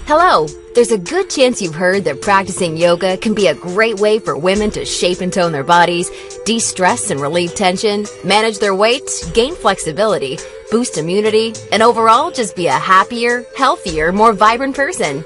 Hello! There's a good chance you've heard that practicing yoga can be a great way for women to shape and tone their bodies, de-stress and relieve tension, manage their weight, gain flexibility, boost immunity, and overall just be a happier, healthier, more vibrant person.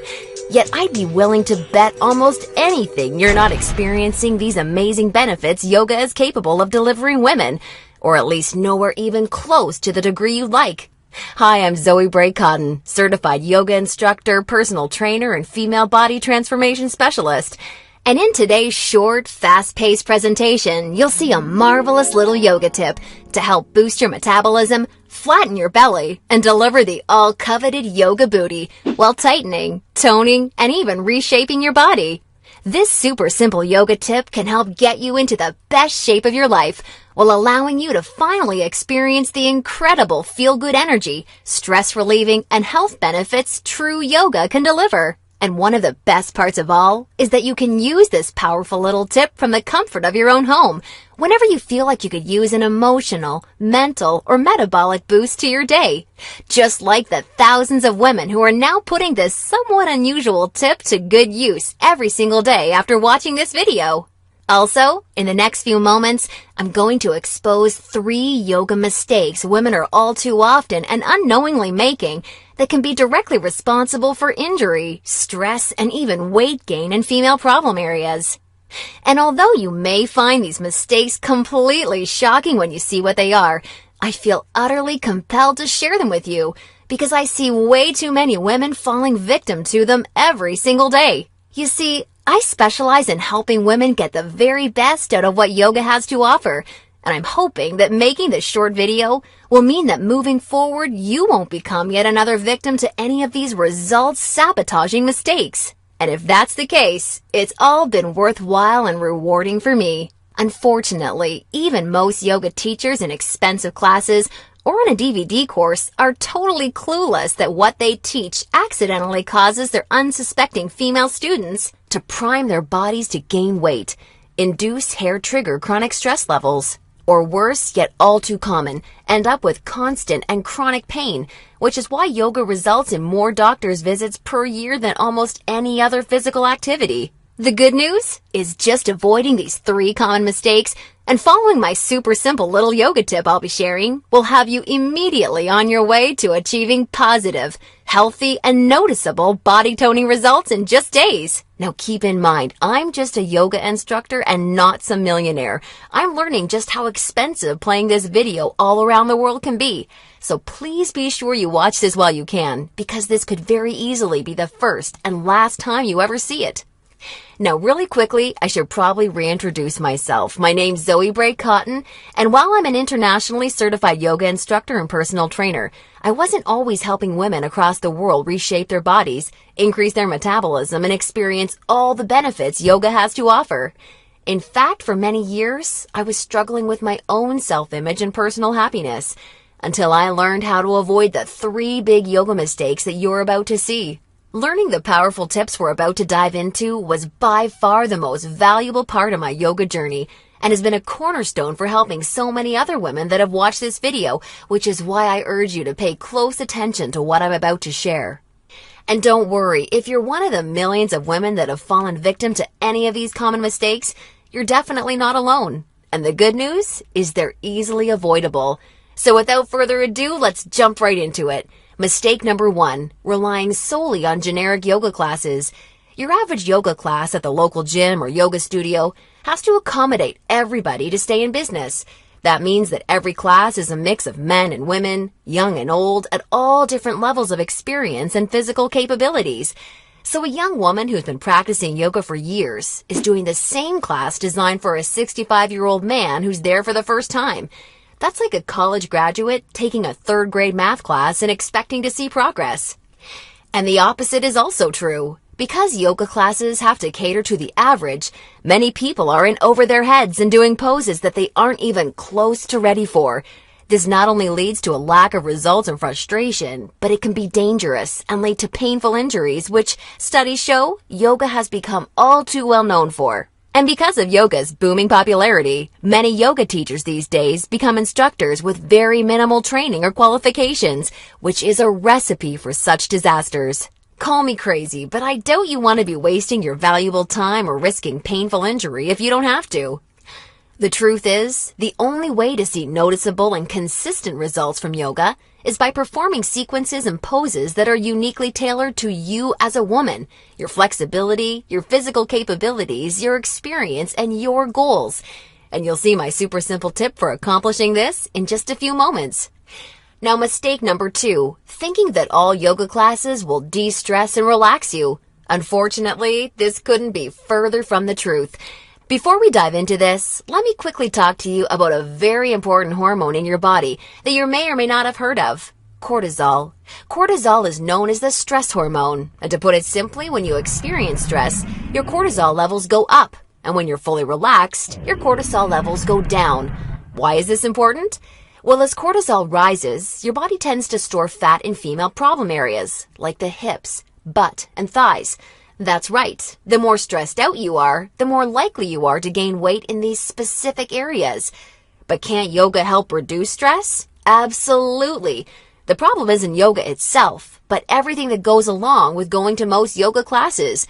Yet I'd be willing to bet almost anything you're not experiencing these amazing benefits yoga is capable of delivering women, or at least nowhere even close to the degree you'd like. Hi, I'm Zoe Bray Cotton, certified yoga instructor, personal trainer, and female body transformation specialist. And in today's short, fast-paced presentation, you'll see a marvelous little yoga tip to help boost your metabolism, flatten your belly, and deliver the all-coveted yoga booty while tightening, toning, and even reshaping your body. This super simple yoga tip can help get you into the best shape of your life while allowing you to finally experience the incredible feel-good energy, stress-relieving, and health benefits true yoga can deliver. And one of the best parts of all is that you can use this powerful little tip from the comfort of your own home whenever you feel like you could use an emotional, mental, or metabolic boost to your day. Just like the thousands of women who are now putting this somewhat unusual tip to good use every single day after watching this video. Also, in the next few moments, I'm going to expose 3 yoga mistakes women are all too often and unknowingly making that can be directly responsible for injury, stress, and even weight gain in female problem areas. And although you may find these mistakes completely shocking when you see what they are, I feel utterly compelled to share them with you because I see way too many women falling victim to them every single day. You see, I specialize in helping women get the very best out of what yoga has to offer, and I'm hoping that making this short video will mean that moving forward you won't become yet another victim to any of these results-sabotaging mistakes. And if that's the case, it's all been worthwhile and rewarding for me. Unfortunately, even most yoga teachers in expensive classes or on a DVD course are totally clueless that what they teach accidentally causes their unsuspecting female students to prime their bodies to gain weight, induce hair-trigger chronic stress levels, or worse, yet all too common, end up with constant and chronic pain, which is why yoga results in more doctor's visits per year than almost any other physical activity. The good news is just avoiding these 3 common mistakes and following my super simple little yoga tip I'll be sharing will have you immediately on your way to achieving positive, healthy, and noticeable body toning results in just days. Now keep in mind, I'm just a yoga instructor and not some millionaire. I'm learning just how expensive playing this video all around the world can be. So please be sure you watch this while you can, because this could very easily be the first and last time you ever see it. Now, really quickly, I should probably reintroduce myself. My name's Zoe Bray Cotton, and while I'm an internationally certified yoga instructor and personal trainer, I wasn't always helping women across the world reshape their bodies, increase their metabolism, and experience all the benefits yoga has to offer. In fact, for many years, I was struggling with my own self-image and personal happiness, until I learned how to avoid the 3 big yoga mistakes that you're about to see. Learning the powerful tips we're about to dive into was by far the most valuable part of my yoga journey and has been a cornerstone for helping so many other women that have watched this video, which is why I urge you to pay close attention to what I'm about to share. And don't worry, if you're one of the millions of women that have fallen victim to any of these common mistakes, you're definitely not alone. And the good news is they're easily avoidable. So without further ado, let's jump right into it. Mistake number 1, relying solely on generic yoga classes. Your average yoga class at the local gym or yoga studio has to accommodate everybody to stay in business. That means that every class is a mix of men and women, young and old, at all different levels of experience and physical capabilities. So a young woman who's been practicing yoga for years is doing the same class designed for a 65-year-old man who's there for the first time. That's like a college graduate taking a 3rd grade math class and expecting to see progress. And the opposite is also true. Because yoga classes have to cater to the average, many people are in over their heads and doing poses that they aren't even close to ready for. This not only leads to a lack of results and frustration, but it can be dangerous and lead to painful injuries, which studies show yoga has become all too well known for. And because of yoga's booming popularity, many yoga teachers these days become instructors with very minimal training or qualifications, which is a recipe for such disasters. Call me crazy, but I doubt you want to be wasting your valuable time or risking painful injury if you don't have to. The truth is, the only way to see noticeable and consistent results from yoga is by performing sequences and poses that are uniquely tailored to you as a woman, your flexibility, your physical capabilities, your experience, and your goals. And you'll see my super simple tip for accomplishing this in just a few moments. Now, mistake number 2, thinking that all yoga classes will de-stress and relax you. Unfortunately, this couldn't be further from the truth. Before we dive into this, let me quickly talk to you about a very important hormone in your body that you may or may not have heard of: cortisol. Cortisol is known as the stress hormone. And to put it simply, when you experience stress, your cortisol levels go up. And when you're fully relaxed, your cortisol levels go down. Why is this important? Well, as cortisol rises, your body tends to store fat in female problem areas, like the hips, butt, and thighs. That's right. The more stressed out you are, the more likely you are to gain weight in these specific areas. But can't yoga help reduce stress? Absolutely. The problem isn't yoga itself, but everything that goes along with going to most yoga classes.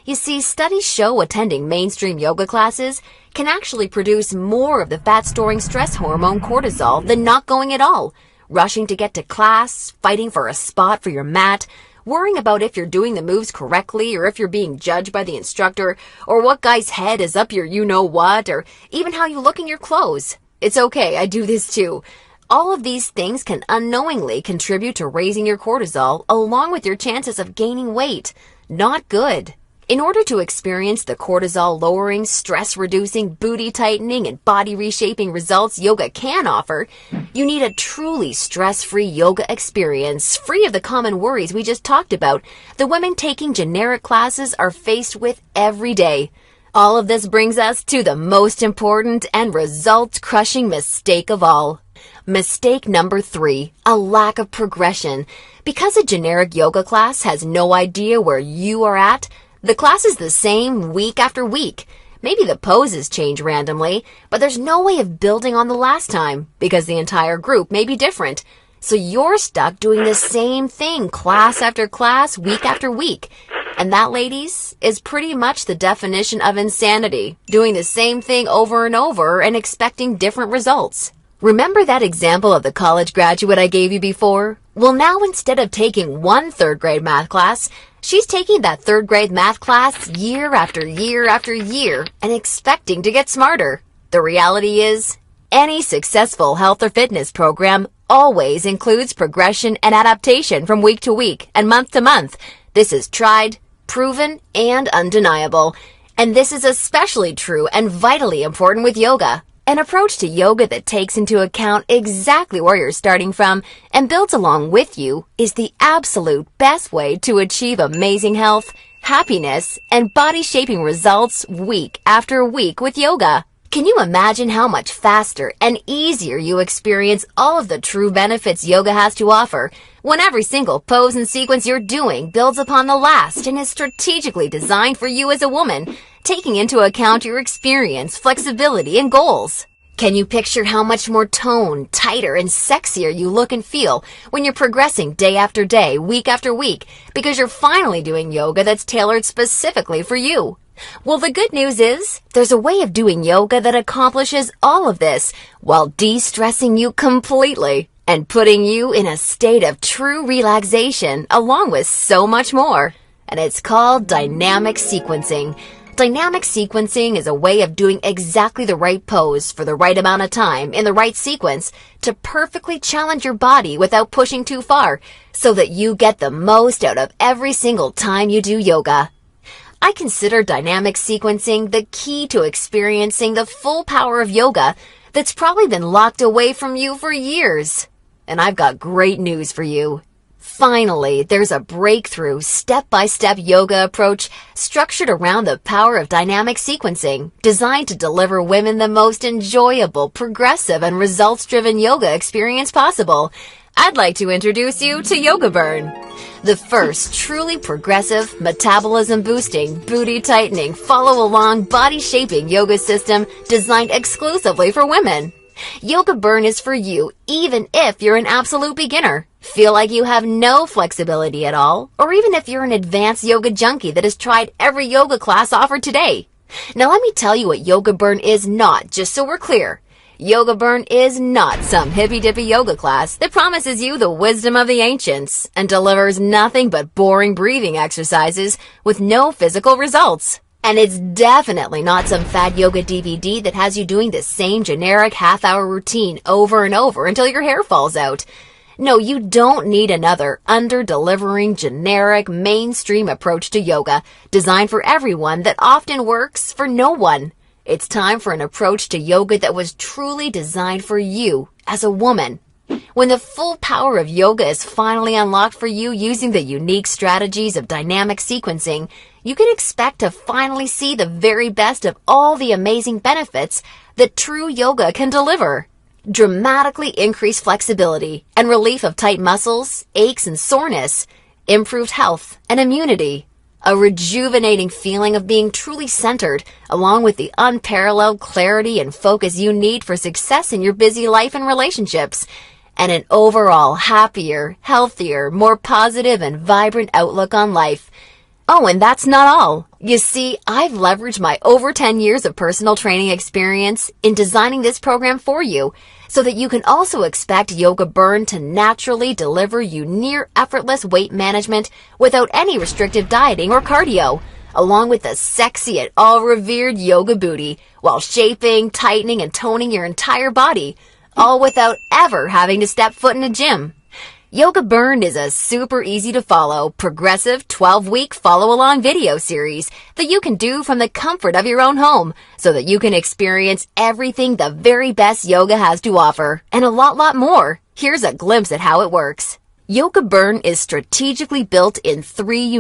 You see, studies show attending mainstream yoga classes can actually produce more of the fat-storing stress hormone cortisol than not going at all. Rushing to get to class, fighting for a spot for your mat, worrying about if you're doing the moves correctly or if you're being judged by the instructor, or what guy's head is up your you-know-what, or even how you look in your clothes. It's okay, I do this too. All of these things can unknowingly contribute to raising your cortisol along with your chances of gaining weight. Not good. In order to experience the cortisol-lowering, stress-reducing, booty-tightening, and body-reshaping results yoga can offer, you need a truly stress-free yoga experience, free of the common worries we just talked about the women taking generic classes are faced with every day. All of this brings us to the most important and result-crushing mistake of all. Mistake number 3, a lack of progression. Because a generic yoga class has no idea where you are at, the class is the same week after week. Maybe the poses change randomly, but there's no way of building on the last time because the entire group may be different. So you're stuck doing the same thing class after class, week after week. And that, ladies, is pretty much the definition of insanity, doing the same thing over and over and expecting different results. Remember that example of the college graduate I gave you before? Well, now instead of taking one third-grade math class, she's taking that third-grade math class year after year after year and expecting to get smarter. The reality is, any successful health or fitness program always includes progression and adaptation from week to week and month to month. This is tried, proven, and undeniable. And this is especially true and vitally important with yoga. An approach to yoga that takes into account exactly where you're starting from and builds along with you is the absolute best way to achieve amazing health, happiness, and body-shaping results week after week with yoga. Can you imagine how much faster and easier you experience all of the true benefits yoga has to offer when every single pose and sequence you're doing builds upon the last and is strategically designed for you as a woman, taking into account your experience, flexibility, and goals? Can you picture how much more toned, tighter, and sexier you look and feel when you're progressing day after day, week after week, because you're finally doing yoga that's tailored specifically for you? Well, the good news is there's a way of doing yoga that accomplishes all of this while de-stressing you completely and putting you in a state of true relaxation along with so much more. And it's called dynamic sequencing. Dynamic sequencing is a way of doing exactly the right pose for the right amount of time in the right sequence to perfectly challenge your body without pushing too far so that you get the most out of every single time you do yoga. I consider dynamic sequencing the key to experiencing the full power of yoga that's probably been locked away from you for years. And I've got great news for you. Finally, there's a breakthrough, step-by-step yoga approach structured around the power of dynamic sequencing, designed to deliver women the most enjoyable, progressive, and results-driven yoga experience possible. I'd like to introduce you to Yoga Burn, the first truly progressive, metabolism-boosting, booty-tightening, follow-along, body-shaping yoga system designed exclusively for women. Yoga Burn is for you, even if you're an absolute beginner, feel like you have no flexibility at all, or even if you're an advanced yoga junkie that has tried every yoga class offered today. Now let me tell you what Yoga Burn is not, just so we're clear. Yoga Burn is not some hippy-dippy yoga class that promises you the wisdom of the ancients and delivers nothing but boring breathing exercises with no physical results. And it's definitely not some fad yoga DVD that has you doing the same generic half-hour routine over and over until your hair falls out. No, you don't need another under-delivering, generic, mainstream approach to yoga designed for everyone that often works for no one. It's time for an approach to yoga that was truly designed for you as a woman. When the full power of yoga is finally unlocked for you using the unique strategies of dynamic sequencing, you can expect to finally see the very best of all the amazing benefits that true yoga can deliver. Dramatically increased flexibility and relief of tight muscles, aches and soreness, improved health and immunity, a rejuvenating feeling of being truly centered, along with the unparalleled clarity and focus you need for success in your busy life and relationships, and an overall happier, healthier, more positive and vibrant outlook on life. Oh, and that's not all. You see, I've leveraged my over 10 years of personal training experience in designing this program for you so that you can also expect Yoga Burn to naturally deliver you near effortless weight management without any restrictive dieting or cardio, along with a sexy and all-revered yoga booty while shaping, tightening, and toning your entire body, all without ever having to step foot in a gym. Yoga Burn is a super easy to follow, progressive 12-week follow-along video series that you can do from the comfort of your own home so that you can experience everything the very best yoga has to offer and a lot more. Here's a glimpse at how it works. Yoga Burn is strategically built in 3